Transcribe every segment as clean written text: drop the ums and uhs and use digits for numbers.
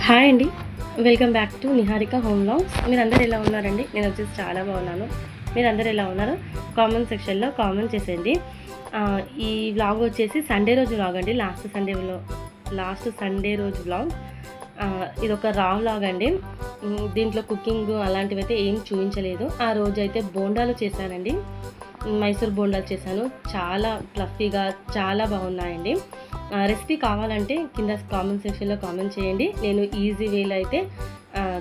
Hi అండి, welcome back to Niharika home vlogs. మీరందరూ ఎలా ఉన్నారండి? నేను వచ్చేసి చాలా బాగున్నాను. మీరందరూ ఎలా ఉన్నారో కామెంట్ సెక్షన్లో కామెంట్ చేసేయండి. ఈ వ్లాగ్ వచ్చేసి సండే రోజు వ్లాగ్ అండి, లాస్ట్ సండే రోజు వ్లాగ్. ఇది ఒక రా వ్లాగ్ అండి. దీంట్లో కుకింగ్ అలాంటివి అయితే ఏం చూపించలేదు. ఆ రోజు అయితే బోండాలు చేశానండి, మైసూర్ బోండాలు చేశాను. చాలా ఫ్లఫీగా చాలా బాగున్నాయండి. రెసిపీ కావాలంటే కింద కామెంట్ సెక్షన్లో కామెంట్ చేయండి, నేను ఈజీ వేలో అయితే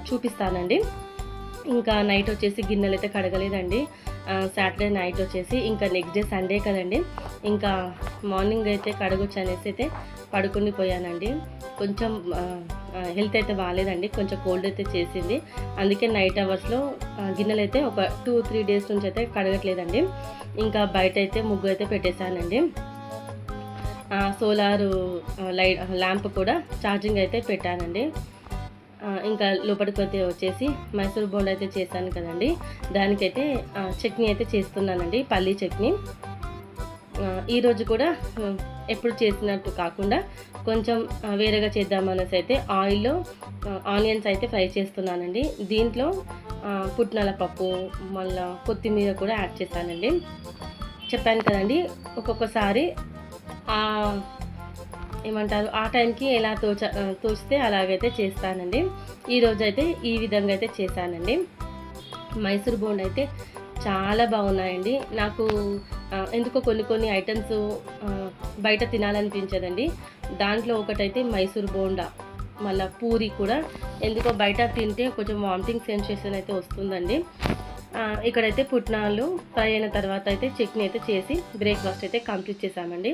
చూపిస్తానండి. ఇంకా నైట్ వచ్చేసి గిన్నెలు అయితే కడగలేదండి. సాటర్డే నైట్ వచ్చేసి ఇంకా నెక్స్ట్ డే సండే కదండి, ఇంకా మార్నింగ్ అయితే కడగొచ్చు అనేసి అయితే పడుకుని పోయానండి. కొంచెం హెల్త్ అయితే బాగాలేదండి, కొంచెం కోల్డ్ అయితే చేసింది. అందుకే నైట్ అవర్స్లో గిన్నెలు అయితే ఒక 2-3 డేస్ నుంచి అయితే కడగట్లేదండి. ఇంకా బయట అయితే ముగ్గు అయితే పెట్టేశానండి. సోలార్ ల్యాంప్ కూడా ఛార్జింగ్ అయితే పెట్టానండి. ఇంకా లోపలికి అయితే వచ్చేసి మైసూర్ బోండా అయితే చేశాను కదండి, దానికైతే చట్నీ అయితే చేస్తున్నానండి, పల్లీ చట్నీ. ఈరోజు కూడా ఎప్పుడు చేసినట్టు కాకుండా కొంచెం వేరేగా చేద్దామనేసి అయితే ఆయిల్లో ఆనియన్స్ అయితే ఫ్రై చేస్తున్నానండి. దీంట్లో పుట్నాల పప్పు మళ్ళీ కొత్తిమీర కూడా యాడ్ చేశానండి. చెప్పాను కదండి, ఒక్కొక్కసారి ఏమంటారు ఆ టైంకి ఎలా తోచితే అలాగైతే చేస్తానండి. ఈరోజు అయితే ఈ విధంగా అయితే చేశానండి. మైసూర్ బోండా అయితే చాలా బాగున్నాయండి. నాకు ఎందుకో కొన్ని ఐటమ్స్ బయట తినాలనిపించదండి. దాంట్లో ఒకటైతే మైసూర్ బోండా, మళ్ళీ పూరి కూడా ఎందుకో బయట తింటే కొంచెం వామిటింగ్ సెన్సేషన్ అయితే వస్తుందండి. ఇక్కడైతే పుట్నాలు ఫ్రై అయిన తర్వాత అయితే చట్నీ అయితే చేసి బ్రేక్ఫాస్ట్ అయితే కంప్లీట్ చేశామండి.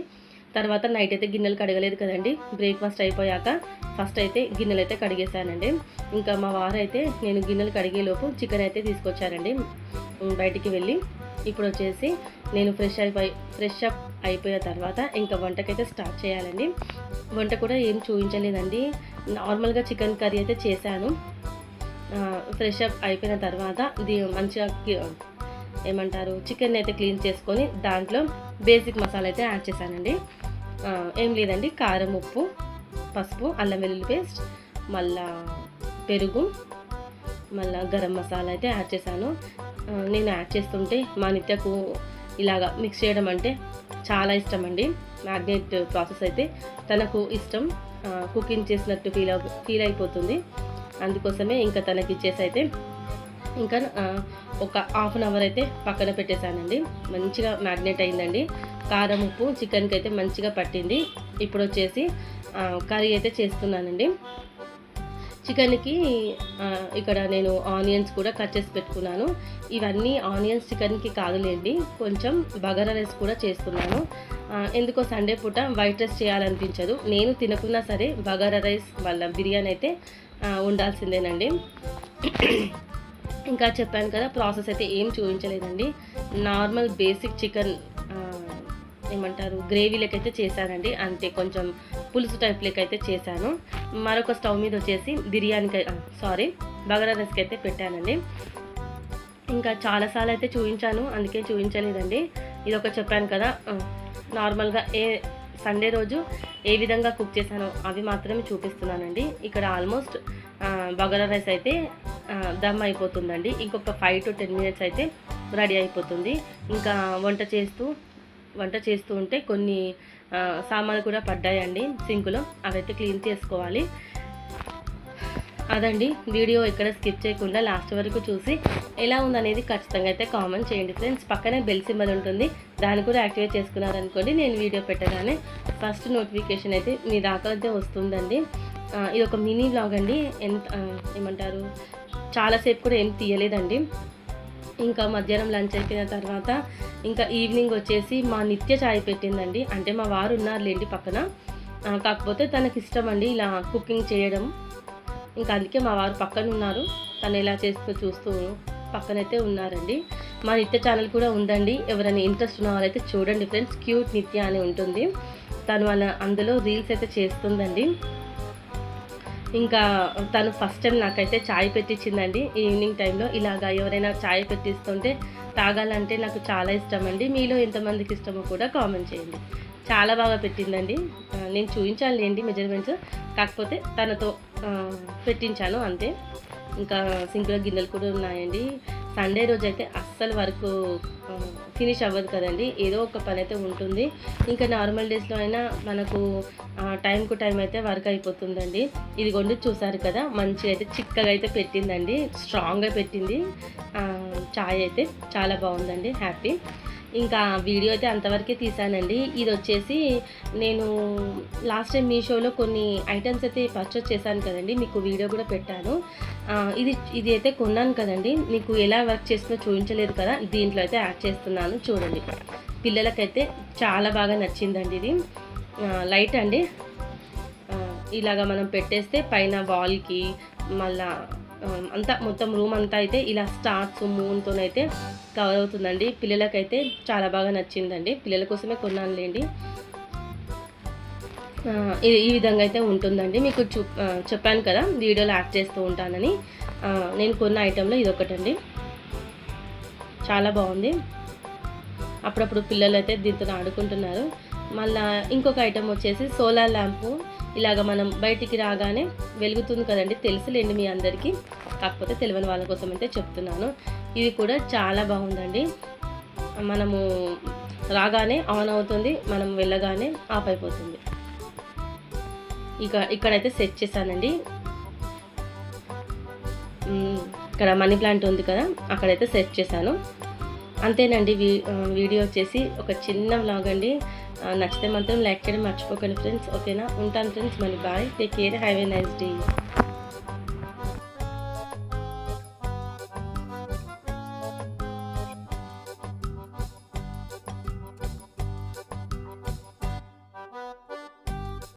తర్వాత నైట్ అయితే గిన్నెలు కడగలేదు కదండి, బ్రేక్ఫాస్ట్ అయిపోయాక ఫస్ట్ అయితే గిన్నెలు అయితే కడిగేశానండి. ఇంకా మా వారు అయితే నేను గిన్నెలు కడిగేలోపు చికెన్ అయితే తీసుకొచ్చారండి బయటికి వెళ్ళి. ఇప్పుడు వచ్చేసి నేను ఫ్రెష్ అప్ అయిపోయిన తర్వాత ఇంకా వంటకైతే స్టార్ట్ చేయాలండి. వంట కూడా ఏం చూపించలేదండి, నార్మల్గా చికెన్ కర్రీ అయితే చేశాను. ఫ్రెష్ అప్ అయిపోయిన తర్వాత మంచిగా ఏమంటారు చికెన్ అయితే క్లీన్ చేసుకొని దాంట్లో బేసిక్ మసాలా అయితే యాడ్ చేశానండి. ఏం లేదండి, కారం, ఉప్పు, పసుపు, అల్లం వెల్లుల్లి పేస్ట్, మళ్ళా పెరుగు, మళ్ళా గరం మసాలా అయితే యాడ్ చేశాను. నేను యాడ్ చేస్తుంటే మా నిత్యకు ఇలాగా మిక్స్ చేయడం అంటే చాలా ఇష్టం అండి. మ్యాగ్నేట్ ప్రాసెస్ అయితే తనకు ఇష్టం, కుకింగ్ చేసినట్టు ఫీల్ అయిపోతుంది. అందుకోసమే ఇంకా తనకి ఇచ్చేసి అయితే ఇంకా ఒక హాఫ్ అన్ అవర్ అయితే పక్కన పెట్టేశానండి. మంచిగా మ్యాగ్నేట్ అయిందండి. కారం, ఉప్పు చికెన్కి అయితే మంచిగా పట్టింది. ఇప్పుడు వచ్చేసి కర్రీ అయితే చేస్తున్నానండి. చికెన్కి ఇక్కడ నేను ఆనియన్స్ కూడా కట్ చేసి పెట్టుకున్నాను. ఇవన్నీ ఆనియన్స్ చికెన్కి కాదులేండి, కొంచెం బగారా రైస్ కూడా చేస్తున్నాను. ఎందుకో సండే పూట వైట్ రైస్ చేయాలనిపించదు. నేను తినకున్నా సరే బగారా రైస్ వల్ల బిర్యానీ అయితే ఉండాల్సిందేనండి. ఇంకా చెప్పాను కదా, ప్రాసెస్ అయితే ఏం చూపించలేదండి. నార్మల్ బేసిక్ చికెన్ ఏమంటారు గ్రేవీ లెక్కైతే చేశానండి, అంటే కొంచెం పులుసు టైప్ లెక్క అయితే చేశాను. మరొక స్టవ్ మీద వచ్చేసి బగారా రైస్కి అయితే పెట్టానండి. ఇంకా చాలాసార్లు అయితే చూపించాను, అందుకే చూపించలేదండి. ఇది ఒక చెప్పాను కదా, నార్మల్గా సండే రోజు ఏ విధంగా కుక్ చేశానో అవి మాత్రమే చూపిస్తున్నానండి. ఇక్కడ ఆల్మోస్ట్ బగారా రైస్ అయితే దమ్ అయిపోతుందండి. ఇంకొక 5 to 10 minutes అయితే రెడీ అయిపోతుంది. ఇంకా వంట చేస్తూ ఉంటే కొన్ని సామాన్లు కూడా పడ్డాయండి సింకులో, అవైతే క్లీన్ చేసుకోవాలి. అదండి వీడియో ఎక్కడ స్కిప్ చేయకుండా లాస్ట్ వరకు చూసి ఎలా ఉందనేది ఖచ్చితంగా అయితే కామెంట్ చేయండి ఫ్రెండ్స్. పక్కనే బెల్ సింబల్ ఉంటుంది, దాన్ని కూడా యాక్టివేట్ చేసుకున్నారనుకోండి, నేను వీడియో పెట్టగానే ఫస్ట్ నోటిఫికేషన్ అయితే మీ దాకా అయితే వస్తుందండి. ఇది ఒక మినీ వ్లాగ్ అండి, ఏమంటారు చాలాసేపు కూడా ఏం తీయలేదండి. ఇంకా మధ్యాహ్నం లంచ్ అయిపోయిన తర్వాత ఇంకా ఈవినింగ్ వచ్చేసి మా నిత్య చాయ్ పెట్టిందండి. అంటే మా వారు ఉన్నారులేండి పక్కన, కాకపోతే తనకి ఇష్టం అండి ఇలా కుకింగ్ చేయడం. ఇంకా అందుకే మా వారు పక్కన ఉన్నారు, తను ఎలా చూస్తూ పక్కనైతే ఉన్నారండి. మా నిత్య ఛానల్ కూడా ఉందండి, ఎవరైనా ఇంట్రెస్ట్ ఉన్న వాళ్ళైతే చూడండి ఫ్రెండ్స్. క్యూట్ నిత్య అని ఉంటుంది, తను అందులో రీల్స్ అయితే చేస్తుందండి. ఇంకా తను ఫస్ట్ టైం నాకైతే చాయ్ పెట్టించిందండి ఈవినింగ్ టైంలో. ఇలాగా ఎవరైనా చాయ్ పెట్టిస్తుంటే తాగాలంటే నాకు చాలా ఇష్టం అండి. మీలో ఎంతమందికి ఇష్టమో కూడా కామెంట్ చేయండి. చాలా బాగా పెట్టిందండి. నేను చూపించాలేండి మెజర్మెంట్స్, కాకపోతే తనతో పెట్టించాను అంతే. ఇంకా సింక్లో గిన్నెలు కూడా ఉన్నాయండి. సండే రోజు అయితే అస్సలు వర్క్ ఫినిష్ అవ్వదు కదండి, ఏదో ఒక పని అయితే ఉంటుంది. ఇంకా నార్మల్ డేస్లో అయినా మనకు టైం టు టైం అయితే వర్క్ అయిపోతుందండి. ఇదిగోండి చూసారు కదా, మంచిగా అయితే చిక్కగా అయితే పెట్టిందండి, స్ట్రాంగ్గా పెట్టింది. చాయ్ అయితే చాలా బాగుందండి, హ్యాపీ. ఇంకా వీడియో అయితే అంతవరకే తీసానండి. ఇది వచ్చేసి నేను లాస్ట్ టైం మీషోలో కొన్ని ఐటమ్స్ అయితే పర్చేస్ చేశాను కదండి, మీకు వీడియో కూడా పెట్టాను. ఇది అయితే కొన్నాను కదండి, మీకు ఎలా వర్క్ చేస్తుందో చూపించలేదు కదా, దీంట్లో అయితే యాడ్ చేస్తున్నాను చూడండి. పిల్లలకైతే చాలా బాగా నచ్చిందండి. ఇది లైట్ అండి, ఇలాగా మనం పెట్టేస్తే పైన వాల్కి మళ్ళా అంతా మొత్తం రూమ్ అంతా అయితే ఇలా స్టార్స్ మూన్తోనైతే కవర్ అవుతుందండి. పిల్లలకైతే చాలా బాగా నచ్చిందండి, పిల్లల కోసమే కొన్నానులేండి. ఈ విధంగా అయితే ఉంటుందండి. మీకు చెప్పాను కదా వీడియోలో యాడ్ చేస్తూ ఉంటానని. నేను కొన్న ఐటెంలో ఇది ఒకటండి, చాలా బాగుంది. అప్పుడప్పుడు పిల్లలు అయితే దీంతో ఆడుకుంటున్నారు. మళ్ళీ ఇంకొక ఐటెం వచ్చేసి సోలార్ ల్యాంపు. ఇలాగ మనం బయటికి రాగానే వెలుగుతుంది కదండి, తెలుసులేండి మీ అందరికీ, కాకపోతే తెలియని వాళ్ళ కోసం అయితే చెప్తున్నాను. ఇది కూడా చాలా బాగుందండి. మనము రాగానే ఆన్ అవుతుంది, మనం వెళ్ళగానే ఆఫ్ అయిపోతుంది. ఇక్కడైతే సెట్ చేశానండి. ఇక్కడ మనీ ప్లాంట్ ఉంది కదా, అక్కడైతే సెట్ చేశాను. అంతేనండి. వీడియో వచ్చేసి ఒక చిన్న వ్లాగ్ అండి. నచ్చితే మాత్రం లైక్ చేయడం మర్చిపోకండి ఫ్రెండ్స్, ఓకేనా? ఉంటాను ఫ్రెండ్స్, మళ్ళీ bye, take care, have a nice day.